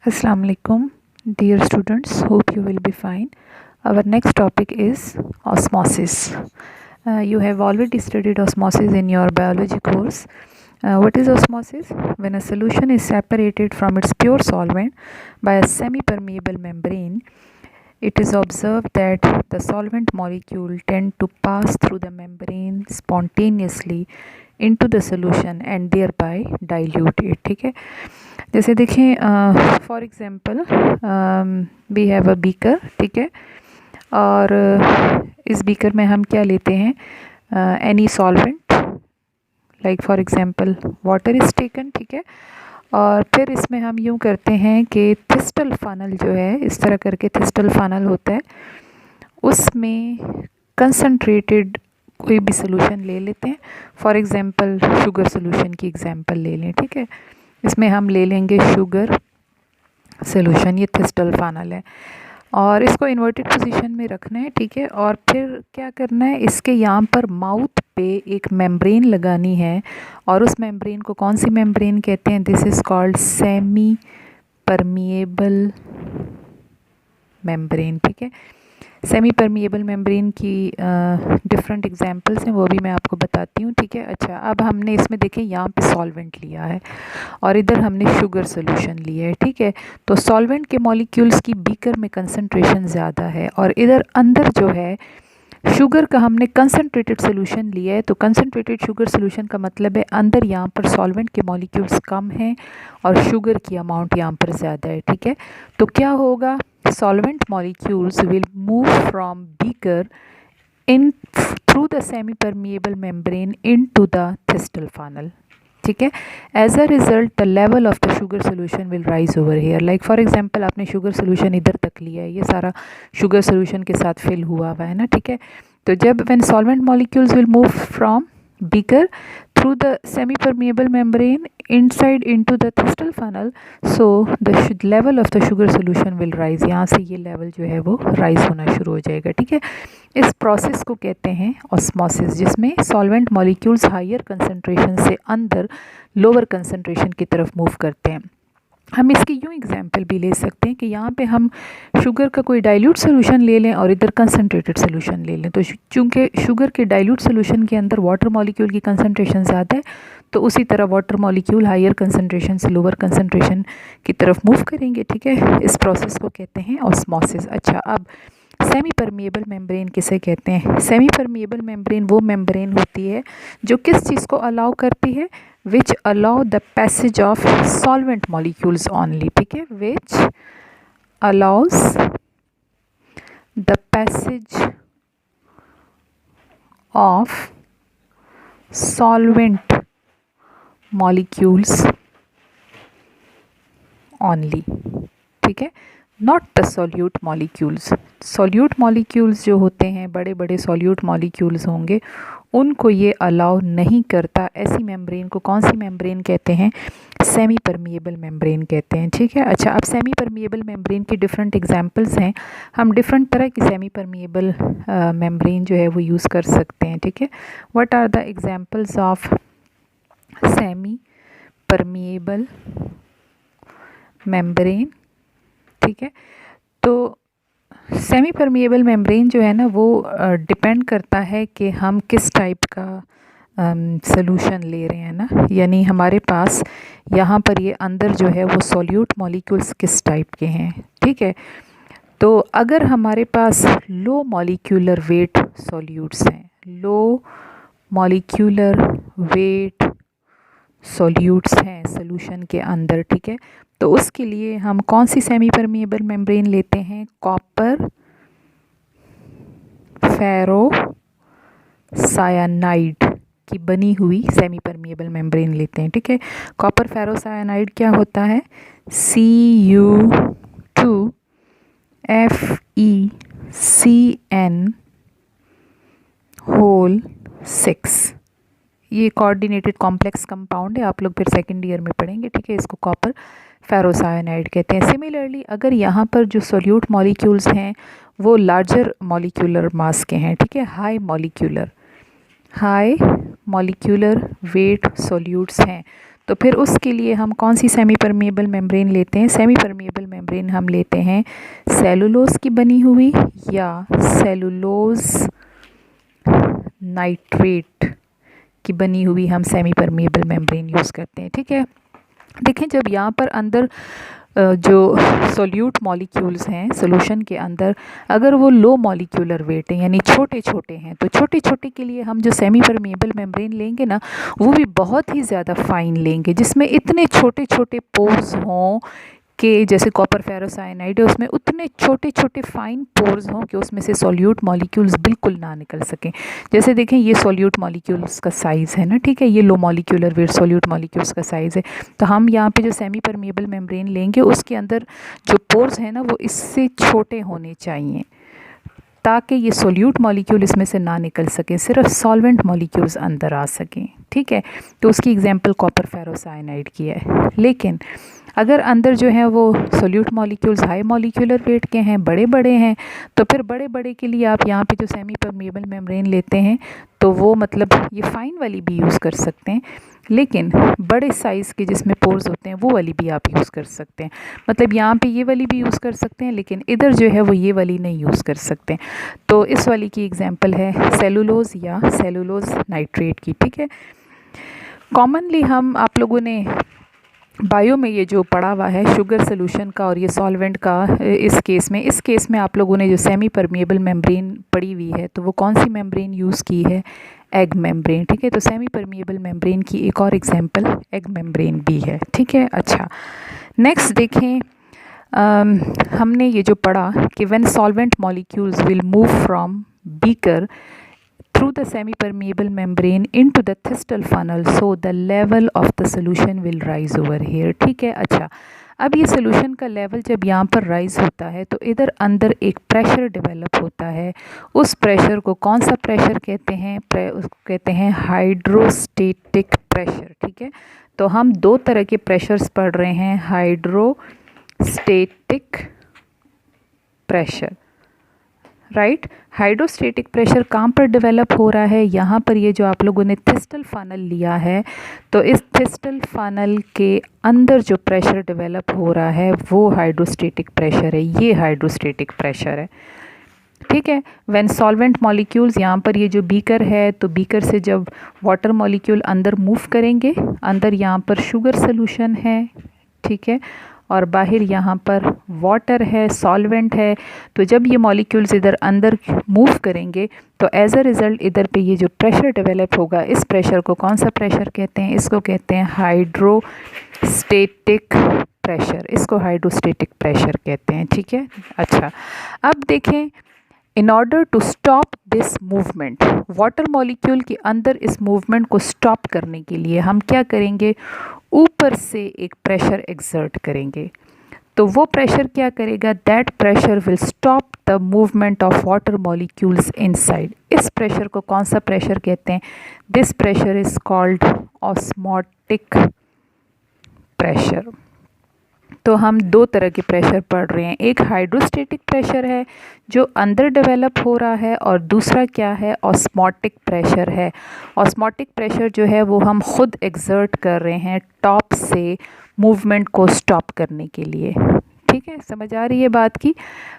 Assalamu alaikum, dear students. Hope you will be fine. Our next topic is osmosis. You have already studied osmosis in your biology course. What is osmosis? When a solution is separated from its pure solvent by a semi-permeable membrane, it is observed that the solvent molecule tend to pass through the membrane spontaneously into the solution and thereby dilute it. ठीक है, जैसे देखें for example we have a beaker, ठीक है, और इस beaker में हम क्या लेते हैं, any solvent like for example water is taken, ठीक है, और फिर इसमें हम यूँ करते हैं कि थिस्टल फनल जो है, इस तरह करके थिस्टल फनल होता है, उसमें कंसनट्रेटेड कोई भी सोल्यूशन ले लेते हैं। फॉर एग्ज़ाम्पल शुगर सोल्यूशन की एग्ज़ाम्पल ले लें, ठीक है, इसमें हम ले लेंगे शुगर सोल्यूशन, ये थिस्टल फनल है, और इसको इन्वर्टेड पोजीशन में रखना है, ठीक है, और फिर क्या करना है, इसके यहाँ पर माउथ पे एक मेम्ब्रेन लगानी है, और उस मेम्ब्रेन को कौन सी मेम्ब्रेन कहते हैं, this is called semi permeable membrane, ठीक है। सेमी परमिएबल मेम्ब्रेन की डिफरेंट एग्जांपल्स हैं, वो भी मैं आपको बताती हूँ, ठीक है। अच्छा, अब हमने इसमें देखें यहाँ पे सॉल्वेंट लिया है और इधर हमने शुगर सोल्यूशन लिया है, ठीक है, तो सॉल्वेंट के मॉलिक्यूल्स की बीकर में कंसंट्रेशन ज़्यादा है और इधर अंदर जो है शुगर का हमने कंसनट्रेटेड सोल्यूशन लिया है, तो कंसनट्रेटेड शुगर सोल्यूशन का मतलब है अंदर यहाँ पर सॉल्वेंट के मॉलिक्यूल्स कम हैं और शुगर की अमाउंट यहाँ पर ज़्यादा है, ठीक है। तो क्या होगा, solvent molecules will move from beaker in through the semi permeable membrane into the distal funnel, ठीक है। As a result the level of the sugar solution will rise over here, like for example आपने sugar solution इधर तक लिया है, ये सारा sugar solution के साथ फिल हुआ हुआ है ना, ठीक है। तो जब when solvent molecules will move from beaker through the semi permeable membrane inside into the distal funnel, so the level of the sugar solution will rise, यहाँ से ये लेवल जो है वो राइज होना शुरू हो जाएगा, ठीक है। इस प्रोसेस को कहते हैं ऑस्मोसिस, जिसमें सॉल्वेंट मॉलिक्यूल्स हायर कंसंट्रेशन से अंदर लोअर कंसंट्रेशन की तरफ मूव करते हैं। हम इसकी यूँ एग्जांपल भी ले सकते हैं कि यहाँ पे हम शुगर का कोई डाइल्यूट सोल्यूशन ले लें और इधर कंसनट्रेटेड सोल्यूशन ले लें, तो चूँकि शुगर के डाइल्यूट सोल्यूशन के अंदर वाटर मॉलिक्यूल की कंसनट्रेशन ज़्यादा है, तो उसी तरह वाटर मॉलिक्यूल हायर कंसनट्रेशन से लोअर कंसनट्रेशन की तरफ मूव करेंगे, ठीक है। इस प्रोसेस को कहते हैं ऑस्मोसिस। अच्छा, अब सेमी परमिएबल मेम्ब्रेन किसे कहते हैं? सेमी परमिएबल मेम्ब्रेन वो मेम्ब्रेन होती है जो किस चीज़ को अलाउ करती है, which allow the passage of solvent molecules only, ठीक है, which allows the passage of solvent molecules only, ठीक है, not the solute molecules. Solute molecules जो होते हैं, बड़े बड़े सॉल्यूट मॉलिक्यूल्स होंगे, उनको ये अलाउ नहीं करता। ऐसी मेम्ब्रेन को कौन सी मेम्ब्रेन कहते हैं? सेमी परमिएबल मेम्ब्रेन कहते हैं, ठीक है। अच्छा, अब सेमी परमिएबल मेम्ब्रेन की डिफरेंट एग्जांपल्स हैं, हम डिफरेंट तरह की सेमी परमिएबल मेम्ब्रेन जो है वो यूज़ कर सकते हैं, ठीक है। What are the examples of semi permeable membrane, ठीक है। तो सेमी परमिएबल मेम्ब्रेन जो है ना, वो डिपेंड करता है कि हम किस टाइप का सॉल्यूशन ले रहे हैं ना, यानी हमारे पास यहाँ पर ये अंदर जो है वो सॉल्यूट मॉलिक्यूल्स किस टाइप के हैं, ठीक है। तो अगर हमारे पास लो मॉलिक्यूलर वेट सॉल्यूट्स हैं, लो मॉलिक्यूलर वेट सॉल्यूट्स हैं सॉल्यूशन के अंदर, ठीक है, तो उसके लिए हम कौन सी सेमी परमिएबल मेम्ब्रेन लेते हैं? कॉपर फेरो सायानाइड की बनी हुई सेमी परमिएबल मेम्ब्रेन लेते हैं, ठीक है। कॉपर फेरो सायानाइड क्या होता है? Cu2FeCN6, ये कोऑर्डिनेटेड कॉम्प्लेक्स कंपाउंड है, आप लोग फिर सेकेंड ईयर में पढ़ेंगे, ठीक है। इसको कॉपर फेरोसायनाइड कहते हैं। सिमिलरली अगर यहाँ पर जो सोल्यूट मॉलिक्यूल्स हैं वो लार्जर मॉलिक्यूलर मास के हैं, ठीक है, हाई मॉलिक्यूलर वेट सॉल्यूट्स हैं, तो फिर उसके लिए हम कौन सी सेमी परमिएबल मेम्ब्रेन लेते हैं? सेमी परमिएबल मेम्ब्रेन हम लेते हैं सेलुलोज की बनी हुई या सेलुलोज नाइट्रेट की बनी हुई हम सेमी परमिएबल मेम्ब्रेन यूज़ करते हैं। ठीक है, देखें जब यहाँ पर अंदर जो सोल्यूट मॉलिक्यूल्स हैं सोल्यूशन के अंदर, अगर वो लो मॉलिक्यूलर वेट हैं यानी छोटे छोटे हैं, तो छोटे छोटे के लिए हम जो सेमी परमिएबल मेम्ब्रेन लेंगे ना, वो भी बहुत ही ज़्यादा फाइन लेंगे, जिसमें इतने छोटे छोटे पोर्स हों कि जैसे कॉपर फेरोसाइनाइड है उसमें उतने छोटे छोटे फाइन पोर्स हों कि उसमें से सोल्यूट मॉलिक्यूल्स बिल्कुल ना निकल सकें। जैसे देखें ये सोल्यूट मॉलिक्यूल्स का साइज़ है ना, ठीक है, ये low molecular weight solute molecules का साइज़ है। तो हम यहाँ पे जो सेमी परमिएबल मेम्ब्रेन लेंगे उसके अंदर जो पोर्स हैं ना वो इससे छोटे होने चाहिए, ताकि ये सोल्यूट मॉलिक्यूल इसमें से ना निकल सके, सिर्फ सॉल्वेंट मॉलिक्यूल्स अंदर आ सकें। ठीक है, तो उसकी एग्जांपल कॉपर फेरोसाइनाइड की है। लेकिन अगर अंदर जो है वो solute molecules high molecular weight के हैं, बड़े बड़े हैं, तो फिर बड़े बड़े के लिए आप यहाँ पे जो सेमी परमिएबल मेम्ब्रेन लेते हैं तो वो मतलब ये फाइन वाली भी यूज़ कर सकते हैं, लेकिन बड़े साइज़ के जिसमें पोर्स होते हैं वो वाली भी आप यूज़ कर सकते हैं। मतलब यहाँ पे ये वाली भी यूज़ कर सकते हैं, लेकिन इधर जो है वो ये वाली नहीं यूज़ कर सकते। तो इस वाली की एग्जांपल है सेलुलोज या सेलुलोज नाइट्रेट की। ठीक है, कॉमनली हम आप लोगों ने बायो में ये जो पढ़ा हुआ है शुगर सोल्यूशन का और ये सॉल्वेंट का, इस केस में आप लोगों ने जो सेमी परमिएबल मेम्ब्रेन पढ़ी हुई है, तो वो कौन सी मेम्ब्रेन यूज़ की है? Egg membrane. ठीक है, तो सेमी परमिएबल मेम्ब्रेन की एक और एग्जांपल एग मेम्ब्रेन भी है। ठीक है, अच्छा नेक्स्ट देखें, हमने ये जो पढ़ा कि when solvent molecules will move from beaker through the semi-permeable membrane into the Thistell funnel, so the level of the solution will rise over here। ठीक है, अच्छा अब ये सोल्यूशन का लेवल जब यहाँ पर राइज होता है तो इधर अंदर एक प्रेशर डेवलप होता है। उस प्रेशर को कौन सा प्रेशर कहते हैं? उसको कहते हैं हाइड्रोस्टेटिक प्रेशर। ठीक है, तो हम दो तरह के प्रेशर्स पढ़ रहे हैं, hydrostatic pressure, right. Hydrostatic pressure कहाँ पर डेवलप हो रहा है? यहाँ पर ये जो आप लोगों ने थिस्टल फनल लिया है, तो इस थिस्टल फनल के अंदर जो प्रेशर डेवलप हो रहा है वो हाइड्रोस्टेटिक प्रेशर है, ये हाइड्रोस्टेटिक प्रेशर है। ठीक है, व्हेन सॉल्वेंट मॉलिक्यूल्स, यहाँ पर ये जो बीकर है, तो बीकर से जब वाटर मॉलिक्यूल अंदर मूव करेंगे, अंदर यहाँ पर शुगर सोल्यूशन है, ठीक है, और बाहर यहाँ पर वाटर है, सॉल्वेंट है। तो जब ये मॉलिक्यूल्स इधर अंदर मूव करेंगे तो एज अ रिज़ल्ट इधर पे ये जो प्रेशर डेवलप होगा, इस प्रेशर को कौन सा प्रेशर कहते हैं? इसको कहते हैं हाइड्रोस्टेटिक प्रेशर, इसको हाइड्रोस्टेटिक प्रेशर कहते हैं। ठीक है, अच्छा अब देखें, in order to stop this movement, water molecule के अंदर इस मूवमेंट को स्टॉप करने के लिए हम क्या करेंगे? ऊपर से एक प्रेशर एक्सर्ट करेंगे। तो वो प्रेशर क्या करेगा? That pressure will stop the movement of water molecules inside. इस प्रेशर को कौन सा प्रेशर कहते हैं? This pressure is called osmotic pressure. तो हम दो तरह के प्रेशर पढ़ रहे हैं, एक हाइड्रोस्टेटिक प्रेशर है जो अंदर डेवलप हो रहा है, और दूसरा क्या है? ऑस्मोटिक प्रेशर है। ऑस्मोटिक प्रेशर जो है वो हम खुद एक्सर्ट कर रहे हैं टॉप से मूवमेंट को स्टॉप करने के लिए। ठीक है, समझ आ रही है बात की?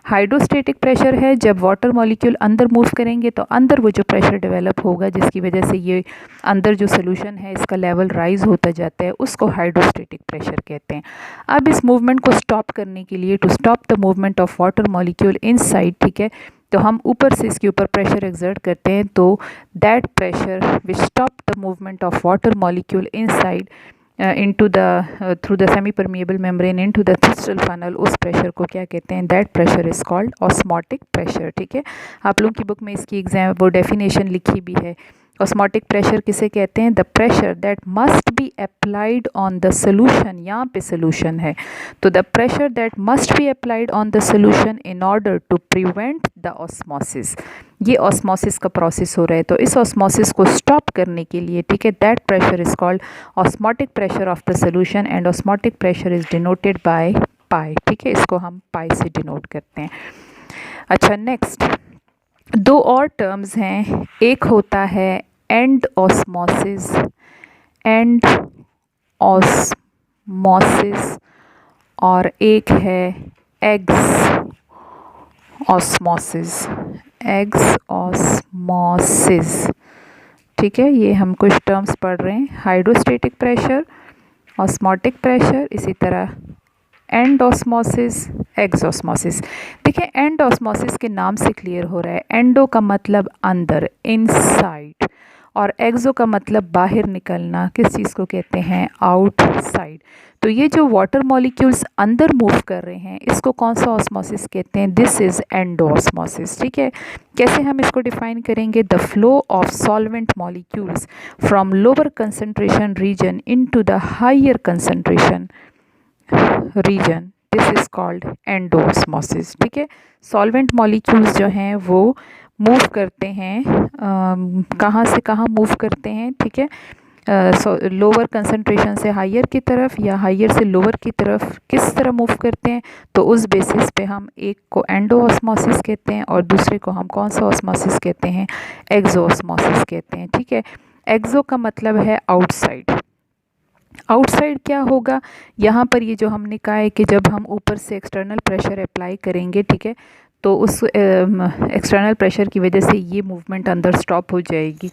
हाइड्रोस्टेटिक प्रेशर है जब वाटर मॉलिक्यूल अंदर मूव करेंगे तो अंदर वो जो प्रेशर डेवलप होगा जिसकी वजह से ये अंदर जो सोल्यूशन है इसका लेवल राइज होता जाता है, उसको हाइड्रोस्टेटिक प्रेशर कहते हैं। अब इस मूवमेंट को स्टॉप करने के लिए, to stop the movement of water molecule inside, ठीक है, तो हम ऊपर से इसके ऊपर प्रेशर एक्सर्ट करते हैं, तो that pressure which stop the movement of water molecule inside into the through the semi permeable membrane into the Thistell funnel, उस प्रेशर को क्या कहते हैं? That pressure is called osmotic pressure. ठीक है, आप लोगों की बुक में इसकी एग्जाम वो डेफिनेशन लिखी भी है। ऑस्मोटिक प्रेशर किसे कहते हैं? The pressure that must be applied on the solution, यहाँ पे सोल्यूशन है, तो the pressure that must be applied on the solution in order to prevent the osmosis. ये ऑस्मोसिस का प्रोसेस हो रहा है, तो इस ऑस्मोसिस को स्टॉप करने के लिए, ठीक है, that pressure is called osmotic pressure of the solution, and osmotic pressure is denoted by pi. ठीक है, इसको हम पाई से डिनोट करते हैं। अच्छा नेक्स्ट, दो और टर्म्स हैं, एक होता है एंड ऑस्मोसिस और एक है एग्स ऑस्मोसिस। ठीक है, ये हम कुछ टर्म्स पढ़ रहे हैं, हाइड्रोस्टेटिक प्रेशर, ऑस्मोटिक प्रेशर, इसी तरह एंड ऑस्मोसिस, एग्जॉस्मोसिस। देखिए एंड ऑस्मोसिस के नाम से क्लियर हो रहा है, एंडो का मतलब अंदर, इनसाइड, और एक्सो का मतलब बाहर निकलना, किस चीज़ को कहते हैं, आउटसाइड। तो ये जो वाटर मॉलिक्यूल्स अंदर मूव कर रहे हैं इसको कौन सा ऑस्मोसिस कहते हैं, दिस इज़ एंडो ऑस्मोसिस। ठीक है, कैसे हम इसको डिफाइन करेंगे, the flow of solvent molecules from lower concentration region into the higher concentration region, this is called endosmosis. ठीक है, सॉल्वेंट मॉलिक्यूल्स जो हैं वो मूव करते हैं, कहाँ से कहाँ मूव करते हैं, ठीक है, लोअर कंसंट्रेशन से हायर की तरफ या हायर से लोअर की तरफ किस तरह मूव करते हैं, तो उस बेसिस पे हम एक को एंडोऑस्मोसिस कहते हैं और दूसरे को हम कौन सा ऑस्मोसिस कहते हैं, एक्सोऑस्मोसिस कहते हैं। ठीक है, एक्सो का मतलब है आउटसाइड। आउटसाइड क्या होगा, यहाँ पर ये जो हमने कहा है कि जब हम ऊपर से एक्सटर्नल प्रेशर अप्लाई करेंगे, ठीक है, तो उस एक्सटर्नल प्रेशर की वजह से ये मूवमेंट अंदर स्टॉप हो जाएगी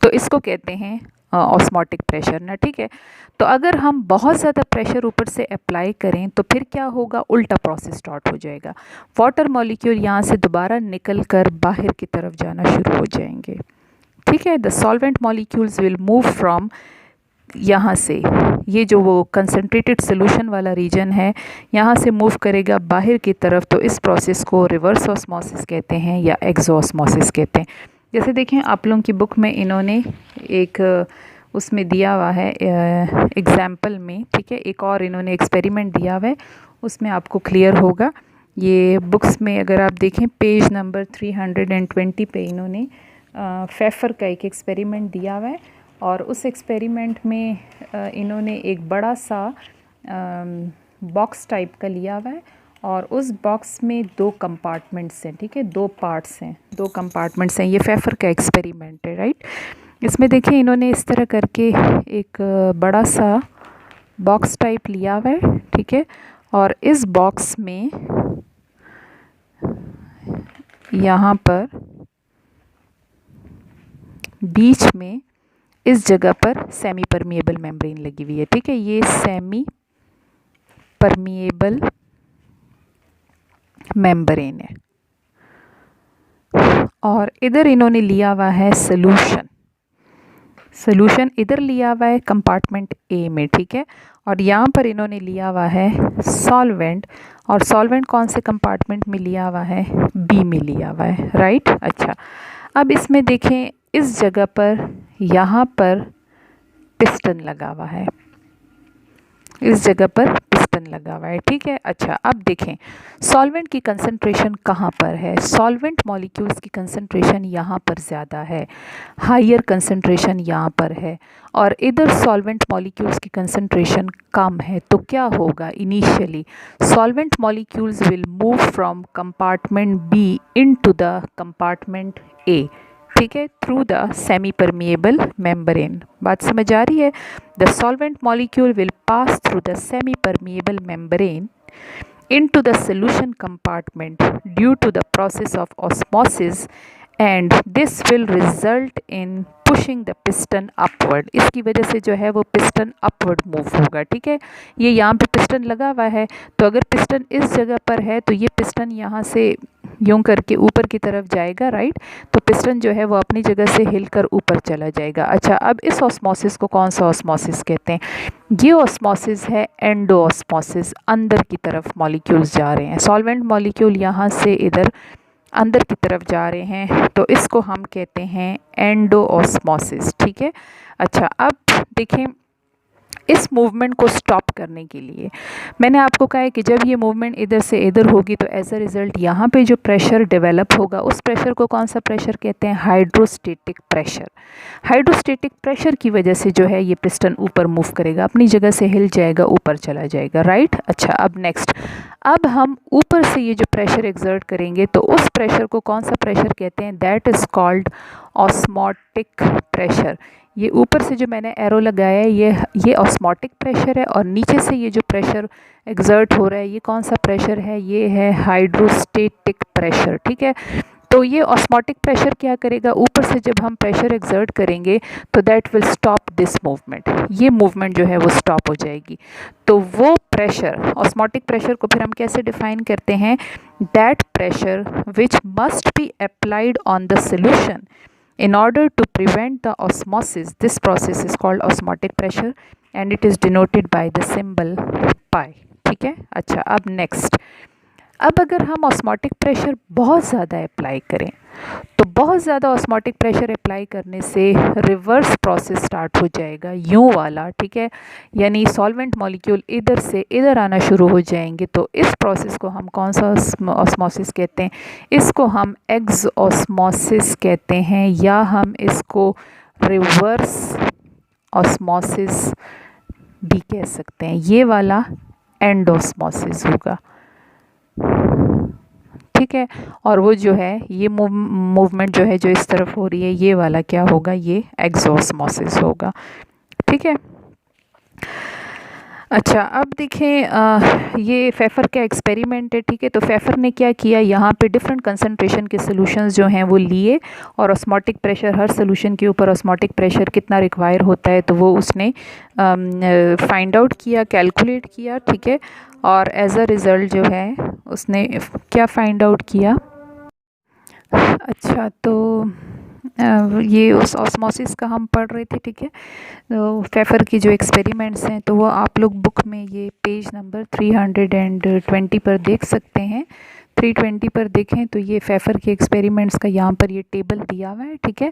तो इसको कहते हैं ऑस्मोटिक प्रेशर ना। ठीक है, तो अगर हम बहुत ज़्यादा प्रेशर ऊपर से अप्लाई करें तो फिर क्या होगा, उल्टा प्रोसेस स्टार्ट हो जाएगा, वाटर मॉलिक्यूल यहाँ से दोबारा निकल कर बाहर की तरफ जाना शुरू हो जाएंगे। ठीक है, the solvent molecules will move from, यहाँ से ये जो वो कंसनट्रेटेड सोल्यूशन वाला रीजन है यहाँ से मूव करेगा बाहर की तरफ, तो इस प्रोसेस को रिवर्स ऑस्मोसिस कहते हैं या एक्सोऑस्मोसिस कहते हैं। जैसे देखें आप लोगों की बुक में इन्होंने एक उसमें दिया हुआ है एग्जाम्पल में, ठीक है, एक और इन्होंने एक्सपेरिमेंट दिया हुआ है, उसमें आपको क्लियर होगा। ये बुक्स में अगर आप देखें पेज नंबर 320 पे इन्होंने फेफर का एक एक्सपेरिमेंट दिया हुआ है और उस एक्सपेरिमेंट में इन्होंने एक बड़ा सा बॉक्स टाइप का लिया हुआ है और उस बॉक्स में 2 कंपार्टमेंट्स हैं, ठीक है, 2 पार्ट्स हैं, 2 कंपार्टमेंट्स हैं। ये फेफर का एक्सपेरिमेंट है, राइट। इसमें देखिए इन्होंने इस तरह करके एक बड़ा सा बॉक्स टाइप लिया हुआ है, ठीक है, और इस बॉक्स में यहाँ पर बीच में इस जगह पर सेमी परमिएबल मेम्ब्रेन लगी हुई है। ठीक है, ये सेमी परमिएबल मेम्ब्रेन है और इधर इन्होंने लिया हुआ है सोल्यूशन इधर लिया हुआ है कंपार्टमेंट ए में, ठीक है, और यहाँ पर इन्होंने लिया हुआ है सॉल्वेंट, और सॉल्वेंट कौन से कंपार्टमेंट में लिया हुआ है, बी में लिया हुआ है, राइट। अच्छा, अब इसमें देखें इस जगह पर यहाँ पर पिस्टन लगा हुआ है, इस जगह पर पिस्टन लगा हुआ है, ठीक है। अच्छा, अब देखें सॉल्वेंट की कंसंट्रेशन कहाँ पर है, सॉल्वेंट मॉलिक्यूल्स की कंसंट्रेशन यहाँ पर ज़्यादा है, हायर कंसंट्रेशन यहाँ पर है, और इधर सॉल्वेंट मॉलिक्यूल्स की कंसंट्रेशन कम है। तो क्या होगा, initially solvent molecules will move from compartment B into the compartment A, ठीक है, through the semi permeable membrane. बात समझ आ रही है, the solvent molecule will pass through the semi permeable membrane into the solution compartment due to the process of osmosis and this will result in pushing the piston upward। इसकी वजह से जो है वो पिस्टन अपवर्ड मूव होगा, ठीक है। ये यहाँ पे पिस्टन लगा हुआ है, तो अगर पिस्टन इस जगह पर है तो ये पिस्टन यहाँ से यूं करके ऊपर की तरफ जाएगा, राइट, तो पिस्टन जो है वो अपनी जगह से हिलकर ऊपर चला जाएगा। अच्छा, अब इस ऑस्मोसिस को कौन सा ऑस्मोसिस कहते हैं, ये ऑस्मोसिस है एंडोऑस्मोसिस, अंदर की तरफ मॉलिक्यूल्स जा रहे हैं, सॉल्वेंट मॉलिक्यूल यहाँ से इधर अंदर की तरफ जा रहे हैं, तो इसको हम कहते हैं एंडोऑस्मोसिस, ठीक है। अच्छा, अब देखें इस मूवमेंट को स्टॉप करने के लिए मैंने आपको कहा है कि जब ये मूवमेंट इधर से इधर होगी तो एज अ रिज़ल्ट यहाँ पे जो प्रेशर डेवलप होगा उस प्रेशर को कौन सा प्रेशर कहते हैं, हाइड्रोस्टेटिक प्रेशर। हाइड्रोस्टेटिक प्रेशर की वजह से जो है ये पिस्टन ऊपर मूव करेगा, अपनी जगह से हिल जाएगा, ऊपर चला जाएगा, राइट। अच्छा, अब नेक्स्ट, अब हम ऊपर से ये जो प्रेशर एक्सर्ट करेंगे तो उस प्रेशर को कौन सा प्रेशर कहते हैं, that is called osmotic pressure. ये ऊपर से जो मैंने एरो लगाया है ये ऑस्मोटिक प्रेशर है, और नीचे से ये जो प्रेशर एक्सर्ट हो रहा है ये कौन सा प्रेशर है, ये है हाइड्रोस्टेटिक प्रेशर, ठीक है। तो ये ऑस्मोटिक प्रेशर क्या करेगा, ऊपर से जब हम प्रेशर एक्सर्ट करेंगे तो that will stop this movement, ये मूवमेंट जो है वो स्टॉप हो जाएगी। तो वो प्रेशर, ऑस्मोटिक प्रेशर को फिर हम कैसे डिफाइन करते हैं, that pressure which must be applied on the solution in order to prevent the osmosis. This process is called osmotic pressure and it is denoted by the symbol pi, ठीक है। अच्छा, अब नेक्स्ट, अब अगर हम osmotic pressure बहुत ज़्यादा apply करें तो बहुत ज़्यादा ऑस्मोटिक प्रेशर अप्लाई करने से रिवर्स प्रोसेस स्टार्ट हो जाएगा, यूँ वाला, ठीक है। यानी सॉल्वेंट मॉलिक्यूल इधर से इधर आना शुरू हो जाएंगे। तो इस प्रोसेस को हम कौन सा ऑस्मोसिस कहते हैं, इसको हम एक्सऑस्मोसिस कहते हैं, या हम इसको रिवर्स ऑस्मोसिस भी कह सकते हैं। ये वाला एंडोस्मोसिस होगा, ठीक है। और वो जो है ये मूवमेंट जो है जो इस तरफ हो रही है ये वाला क्या होगा, ये एक्सऑस्मोसिस होगा, ठीक है। अच्छा, अब देखें ये फेफर का एक्सपेरिमेंट है, ठीक है। तो फेफर ने क्या किया, यहाँ पे डिफरेंट कंसंट्रेशन के सॉल्यूशंस जो हैं वो लिए, और ऑस्मोटिक प्रेशर, हर सॉल्यूशन के ऊपर ऑस्मोटिक प्रेशर कितना रिक्वायर होता है तो वो उसने फाइंड आउट किया, कैलकुलेट किया, ठीक है। और एज अ रिज़ल्ट जो है उसने क्या फाइंड आउट किया। अच्छा, तो ये उस ऑस्मोसिस का हम पढ़ रहे थे, ठीक है। तो फेफर की जो एक्सपेरिमेंट्स हैं तो वो आप लोग बुक में ये पेज नंबर 320 पर देख सकते हैं। 320 पर देखें तो ये फेफर के एक्सपेरिमेंट्स का यहाँ पर ये टेबल दिया हुआ है, ठीक है।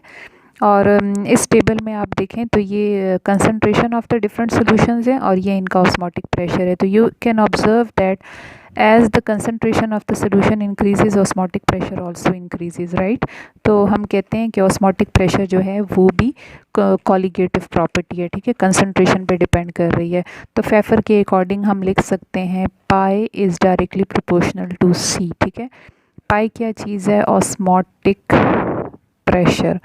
और इस टेबल में आप देखें तो ये concentration of the different solutions हैं और ये इनका ऑस्मोटिक प्रेशर है। तो you can observe that as the concentration of the solution increases osmotic pressure also increases, right। तो हम कहते हैं कि osmotic pressure जो है वो भी colligative property है, ठीक है, कंसंट्रेशन पे डिपेंड कर रही है। तो फेफर के अकॉर्डिंग हम लिख सकते हैं पाई इज़ डायरेक्टली प्रोपोर्शनल टू सी, ठीक है। पाई क्या चीज़ है, osmotic pressure,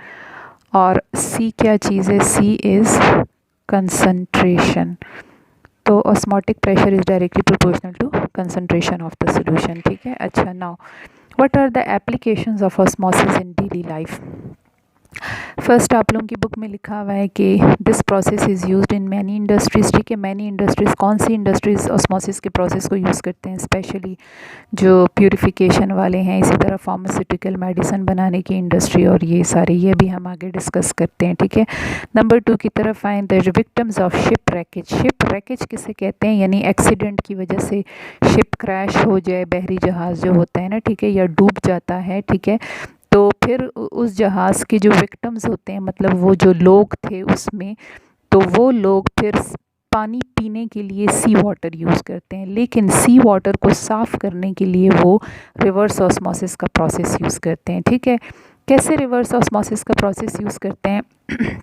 और सी क्या चीज़ है, सी इज़ कंसंट्रेशन। तो osmotic pressure is directly proportional to concentration of the solution, ठीक है। अच्छा, now what are the applications of osmosis in daily life. First आप लोगों की बुक में लिखा हुआ है कि this process is used in many industries, ठीक है। मैनी इंडस्ट्रीज़, कौन सी इंडस्ट्रीज़ ऑस्मोसिस के प्रोसेस को यूज़ करते हैं, स्पेशली जो प्यूरिफिकेशन वाले हैं, इसी तरह फार्मास्यूटिकल मेडिसिन बनाने की इंडस्ट्री, और ये सारे ये भी हम आगे डिस्कस करते हैं, ठीक है। नंबर 2 की तरफ आएँ, the victims of ship wreckage. Ship wreckage किसे कहते हैं, यानी एक्सीडेंट की वजह से शिप क्रैश हो जाए, बहरी जहाज़ जो होता है ना, ठीक है, या डूब जाता है, ठीक है। तो फिर उस जहाज़ के जो विक्टिम्स होते हैं, मतलब वो जो लोग थे उसमें, तो वो लोग फिर पानी पीने के लिए सी वाटर यूज़ करते हैं, लेकिन सी वाटर को साफ़ करने के लिए वो रिवर्स ऑस्मोसिस का प्रोसेस यूज़ करते हैं, ठीक है। कैसे रिवर्स ऑस्मोसिस का प्रोसेस यूज़ करते हैं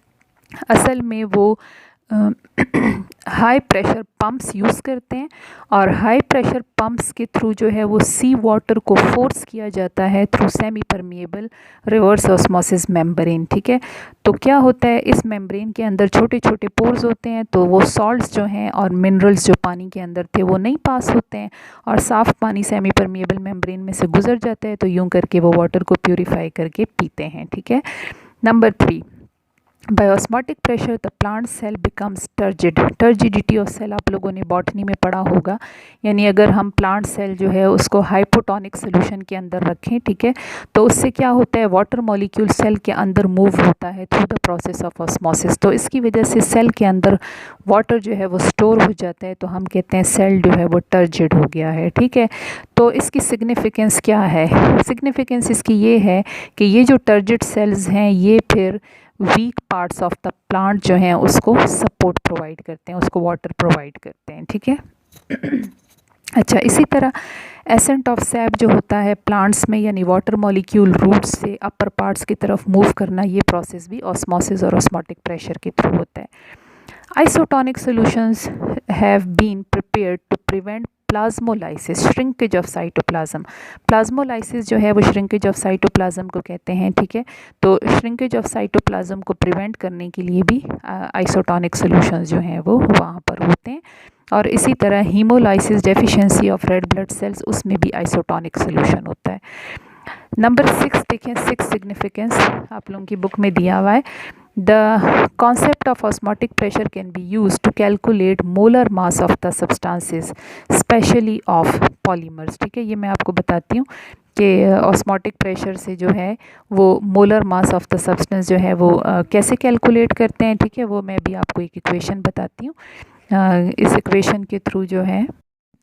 असल में वो हाई प्रेशर पंप्स यूज़ करते हैं, और हाई प्रेशर पंप्स के थ्रू जो है वो सी वाटर को फोर्स किया जाता है through semi permeable reverse osmosis membrane, ठीक है। तो क्या होता है, इस मेम्ब्रेन के अंदर छोटे छोटे पोर्स होते हैं, तो वो सॉल्ट्स जो हैं और मिनरल्स जो पानी के अंदर थे वो नहीं पास होते हैं, और साफ़ पानी सेमी परमिएबल मेम्ब्रेन में से गुजर जाता है, तो यूँ करके वो वाटर को प्यूरीफाई करके पीते हैं, ठीक है। Number 3, by osmotic pressure the plant cell becomes turgid. Turgidity of cell आप लोगों ने बॉटनी में पढ़ा होगा, यानी अगर हम प्लांट सेल जो है उसको हाइपोटोनिक सोल्यूशन के अंदर रखें, ठीक है, तो उससे क्या होता है, वाटर मॉलिक्यूल सेल के अंदर मूव होता है through the process of osmosis. तो इसकी वजह से सेल के अंदर वाटर जो है वो स्टोर हो जाता है, तो हम कहते हैं सेल जो है वो टर्जिड हो गया है, ठीक है। तो इसकी सिग्निफिकेंस क्या है, सिग्निफिकेंस इसकी ये है कि ये जो टर्जिड सेल्स हैं ये फिर weak parts of the plant जो हैं उसको सपोर्ट प्रोवाइड करते हैं, उसको वाटर प्रोवाइड करते हैं, ठीक है। अच्छा, इसी तरह एसेंट ऑफ सैप जो होता है प्लांट्स में, यानी वाटर मॉलिक्यूल रूट्स से अपर पार्ट्स की तरफ मूव करना, ये प्रोसेस भी ऑस्मोसिस और ऑस्मोटिक प्रेशर के थ्रू होता है। Isotonic solutions have been prepared to prevent plasmolysis, shrinkage of cytoplasm. Plasmolysis जो है वो श्रिंकेज ऑफ साइटोप्लाज्म को कहते हैं, ठीक है। तो श्रिंकेज ऑफ साइटोप्लाज्म को प्रिवेंट करने के लिए भी आइसोटोनिक सॉल्यूशंस जो हैं वो वहाँ पर होते हैं। और इसी तरह hemolysis deficiency of red blood cells, उसमें भी आइसोटोनिक सॉल्यूशन होता है। नंबर 6 देखें, 6 सिग्निफिकेंस आप लोगों की बुक में दिया हुआ है। The concept of osmotic pressure can be used to calculate molar mass of the substances, especially of polymers, ठीक है। ये मैं आपको बताती हूँ कि ऑस्मोटिक प्रेशर से जो है वो molar mass of the substance जो है वो कैसे कैलकुलेट करते हैं, ठीक है। वो मैं भी आपको एक इक्वेशन बताती हूँ, इस इक्वेशन के थ्रू जो है।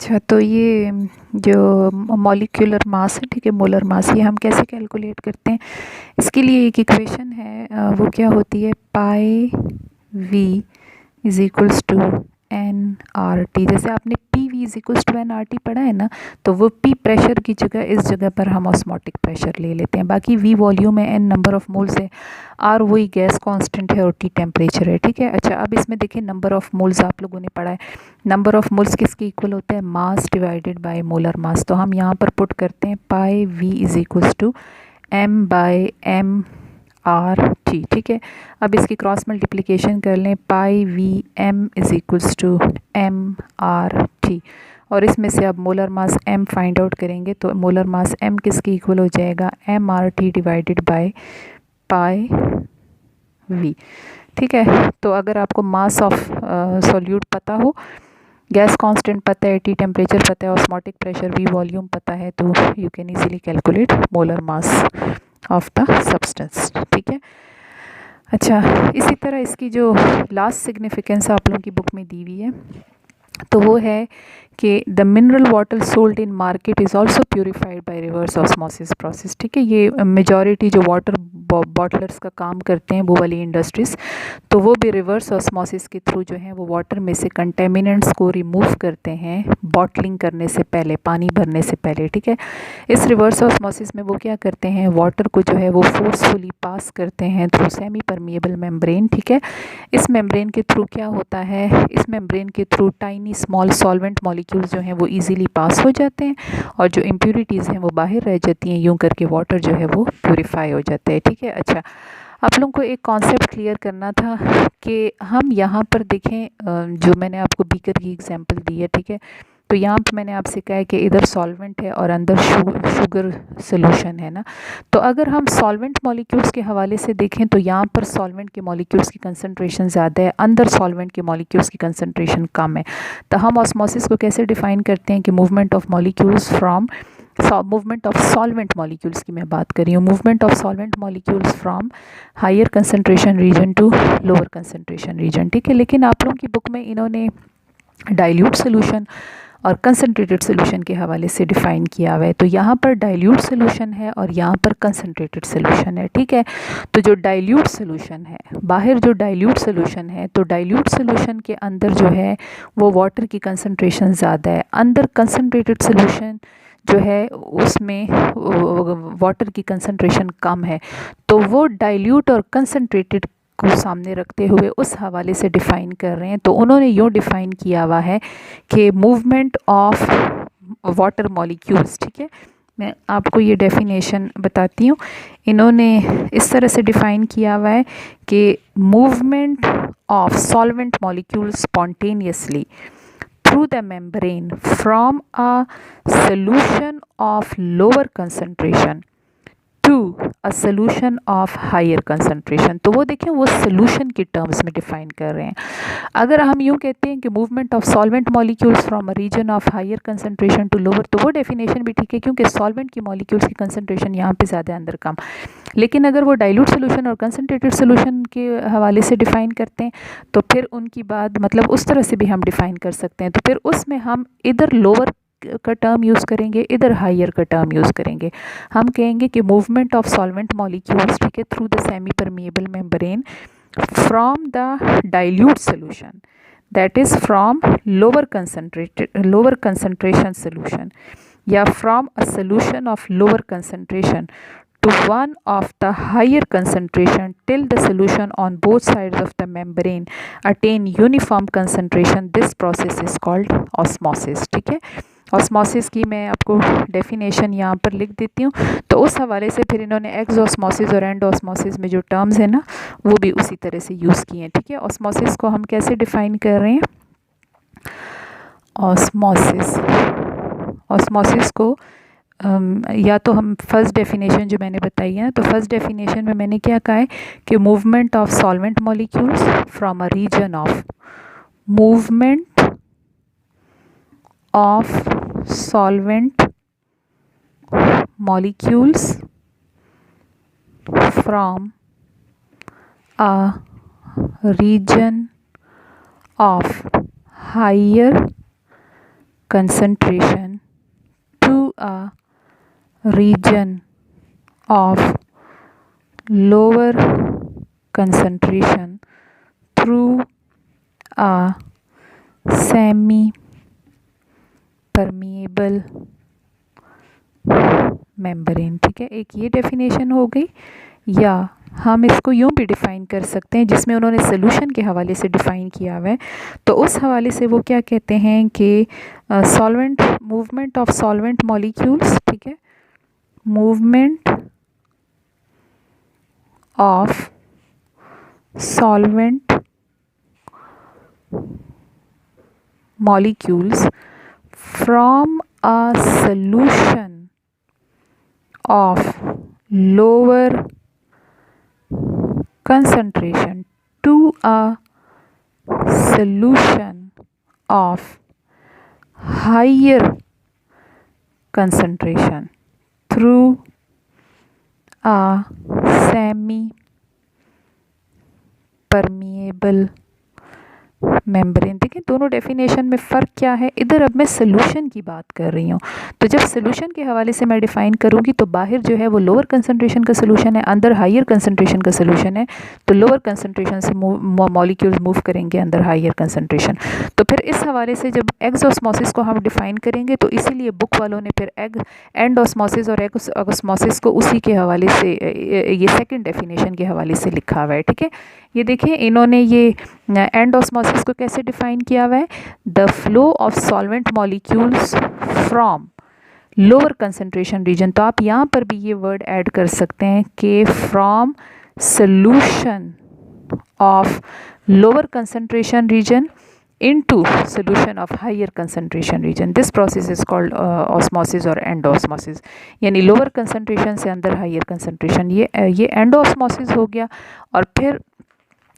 अच्छा, तो ये जो मॉलिक्यूलर मास है, ठीक है, मोलर मास, ये हम कैसे कैलकुलेट करते हैं, इसके लिए एक इक्वेशन है, वो क्या होती है, pi V is equals to N R T. जैसे आपने P V is equals to N R T पढ़ा है ना, तो वो पी प्रेशर की जगह इस जगह पर हम ऑस्मोटिक प्रेशर ले लेते हैं। बाकी वी वॉल्यूम है, एन नंबर ऑफ मोल्स है, आर वही गैस कांस्टेंट है और टी टेम्परेचर है, ठीक है। अच्छा, अब इसमें देखिए नंबर ऑफ मोल्स आप लोगों ने पढ़ा है। नंबर ऑफ मोल्स किसके इक्वल होता है, mass divided by molar mass. तो हम यहाँ पर पुट करते हैं pi V is equals to M by M R T, ठीक है। अब इसकी क्रॉस मल्टीप्लिकेशन कर लें, pi V M is equals to M R T, और इसमें से अब molar mass m find out करेंगे, तो मोलर मास m किसके इक्वल हो जाएगा, M R T divided by pi V, ठीक है। तो अगर आपको मास ऑफ सॉल्यूट पता हो, गैस कांस्टेंट पता है, टी टेम्परेचर पता है, ऑस्मोटिक प्रेशर वी वॉल्यूम पता है, तो you can easily calculate molar mass of the substance, ठीक है। अच्छा, इसी तरह इसकी जो लास्ट सिग्निफिकेंस आप लोगों की बुक में दी हुई है, तो वो है कि the mineral water sold in market is also purified by reverse osmosis process, ठीक है। ये मेजॉरिटी जो वाटर बॉटलर्स का काम करते हैं वो वाली इंडस्ट्रीज़, तो वो भी रिवर्स ऑस्मोसिस के थ्रू जो है वो वाटर में से कंटेमिनेंट्स को रिमूव करते हैं बॉटलिंग करने से पहले, पानी भरने से पहले, ठीक है। इस रिवर्स ऑस्मोसिस में वो क्या करते हैं, वाटर को जो है वो फोर्सफुली पास करते हैं थ्रू सेमी परमिएबल मेम्ब्रेन, ठीक है। इस मेम्ब्रेन के थ्रू क्या होता है, इस मेम्ब्रेन के through tiny small solvent molecules जो हैं वो इजीली पास हो जाते हैं, और जो इम्प्यूरिटीज़ हैं वो बाहर रह जाती हैं, यूं करके वाटर जो है वो प्यूरिफाई हो जाता है, ठीक है। अच्छा, आप लोगों को एक कॉन्सेप्ट क्लियर करना था कि हम यहाँ पर देखें, जो मैंने आपको बीकर की एग्जांपल दी है, ठीक है। तो यहाँ पे मैंने आपसे कहा है कि इधर सॉल्वेंट है और अंदर शुगर सोल्यूशन है ना। तो अगर हम सॉल्वेंट मॉलिक्यूल्स के हवाले से देखें तो यहाँ पर सॉल्वेंट के मॉलिक्यूल्स की कंसंट्रेशन ज़्यादा है, अंदर सॉल्वेंट के मॉलिक्यूल्स की कंसंट्रेशन कम है। तो हम ऑस्मोसिस को कैसे डिफ़ाइन करते हैं कि movement of molecules from movement of solvent molecules की मैं बात कर रही हूँ, movement of solvent molecules from higher concentration region to lower concentration region, ठीक है। लेकिन आप लोगों की बुक में इन्होंने डाइल्यूट सोल्यूशन और कंसनट्रेटेड सोल्यूशन के हवाले से डिफ़ाइन किया हुआ है। तो यहाँ पर डाइल्यूट सोल्यूशन है और यहाँ पर कंसनट्रेटेड सोल्यूशन है, ठीक है। तो जो डाइल्यूट सोल्यूशन है, बाहर जो डाइल्यूट सोल्यूशन है, तो डाइल्यूट सोल्यूशन के अंदर जो है वो वाटर की कंसनट्रेशन ज़्यादा है, अंदर कंसनट्रेटेड सोल्यूशन जो है उसमें वाटर की कंसंट्रेशन कम है। तो वो डाइल्यूट और कंसंट्रेटेड को सामने रखते हुए उस हवाले से डिफ़ाइन कर रहे हैं। तो उन्होंने यूँ डिफ़ाइन किया हुआ है कि मूवमेंट ऑफ वाटर मॉलिक्यूल्स, ठीक है। मैं आपको ये डेफिनेशन बताती हूँ, इन्होंने इस तरह से डिफ़ाइन किया हुआ है कि movement of solvent molecules spontaneously through the membrane from a solution of lower concentration to a solution of higher concentration. तो वो देखें, वो सोल्यूशन की टर्म्स में डिफ़ाइन कर रहे हैं। अगर हम यूँ कहते हैं कि movement of solvent molecules from a region of higher concentration to lower, तो वो डेफिनेशन भी ठीक है, क्योंकि सॉल्वेंट की मॉलिक्यूल्स की कंसंट्रेशन यहाँ पे ज़्यादा, अंदर कम। लेकिन अगर वो डाइल्यूट सोल्यूशन और कंसनट्रेटेड सोल्यूशन के हवाले से डिफ़ाइन करते हैं तो फिर उनकी बात मतलब उस तरह से भी हम डिफ़ाइन कर सकते हैं। तो फिर उसमें हम इधर लोअर का टर्म यूज़ करेंगे, इधर हायर का टर्म यूज़ करेंगे। हम कहेंगे कि मूवमेंट ऑफ सॉल्वेंट मॉलिक्यूल्स, ठीक है, through the semi permeable membrane from the dilute solution, that is from lower concentration solution, या from a solution of lower concentration to one of the higher concentration till the solution on both sides of the membrane attain uniform concentration. This process is called osmosis, ठीक है। Osmosis की मैं आपको definition यहाँ पर लिख देती हूँ। तो उस हवाले से फिर इन्होंने एक्सऑस्मोसिस और एंडोस्मोसिस में जो टर्म्स है ना वो भी उसी तरह से यूज़ किए हैं, ठीक है। ऑस्मोसिस को हम कैसे डिफ़ाइन कर रहे हैं? ऑस्मोसिस को या तो हम फर्स्ट डेफिनेशन जो मैंने बताई है, तो फर्स्ट डेफिनेशन में मैंने क्या कहा है कि movement of solvent molecules from a region of movement of solvent molecules from a region of higher concentration to a region of lower concentration through a semi permeable membrane, ठीक है। एक ये डेफिनेशन हो गई, या हम इसको यूँ भी डिफ़ाइन कर सकते हैं जिसमें उन्होंने सोल्यूशन के हवाले से डिफ़ाइन किया हुआ है। तो उस हवाले से वो क्या कहते हैं कि solvent movement of solvent molecules, ठीक है, movement of solvent molecules from a solution of lower concentration to a solution of higher concentration through a semi permeable membrane. देखिए दोनों डेफिनेशन में फ़र्क क्या है। इधर अब मैं सोल्यूशन की बात कर रही हूँ, तो जब सोल्यूशन के हवाले से मैं डिफ़ाइन करूँगी तो बाहर जो है वो लोअर कंसंट्रेशन का सोल्यूशन है, अंदर हायर कंसंट्रेशन का सोल्यूशन है। तो लोअर कंसंट्रेशन से मॉलिक्यूल्स मूव करेंगे अंदर हायर कंसंट्रेशन। तो फिर इस हवाले से जब एक्सऑस्मोसिस को हम डिफ़ाइन करेंगे तो इसीलिए बुक वालों ने फिर एंडऑस्मोसिस और एक्सऑस्मोसिस को उसी के हवाले से ये सेकेंड डेफिनेशन के हवाले से लिखा हुआ है, ठीक है। ये देखिए इन्होंने ये एंडऑस्मोसिस को कैसे डिफ़ाइन किया हुआ है? The flow of solvent molecules from lower concentration reason. तो आप यहाँ पर भी ये वर्ड ऐड कर सकते हैं कि from solution of lower concentration reason into solution of higher concentration region. This process is called osmosis और एंडोस्मोसिस, यानी लोअर कंसंट्रेशन से अंदर हायर कंसंट्रेशन, ये एंडोस्मोसिस हो गया। और फिर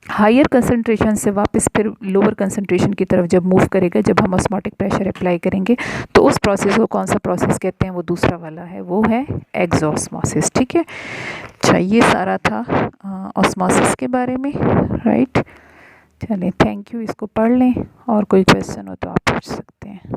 हायर कंसंट्रेशन से वापस फिर लोअर कंसंट्रेशन की तरफ जब मूव करेगा, जब हम ऑस्मोटिक प्रेशर अप्लाई करेंगे, तो उस प्रोसेस को कौन सा प्रोसेस कहते हैं? वो दूसरा वाला है, वो है एक्सऑस्मोसिस, ठीक है। अच्छा, ये सारा था ऑस्मोसिस के बारे में, राइट। चलें, थैंक यू। इसको पढ़ लें और कोई क्वेश्चन हो तो आप पूछ सकते हैं।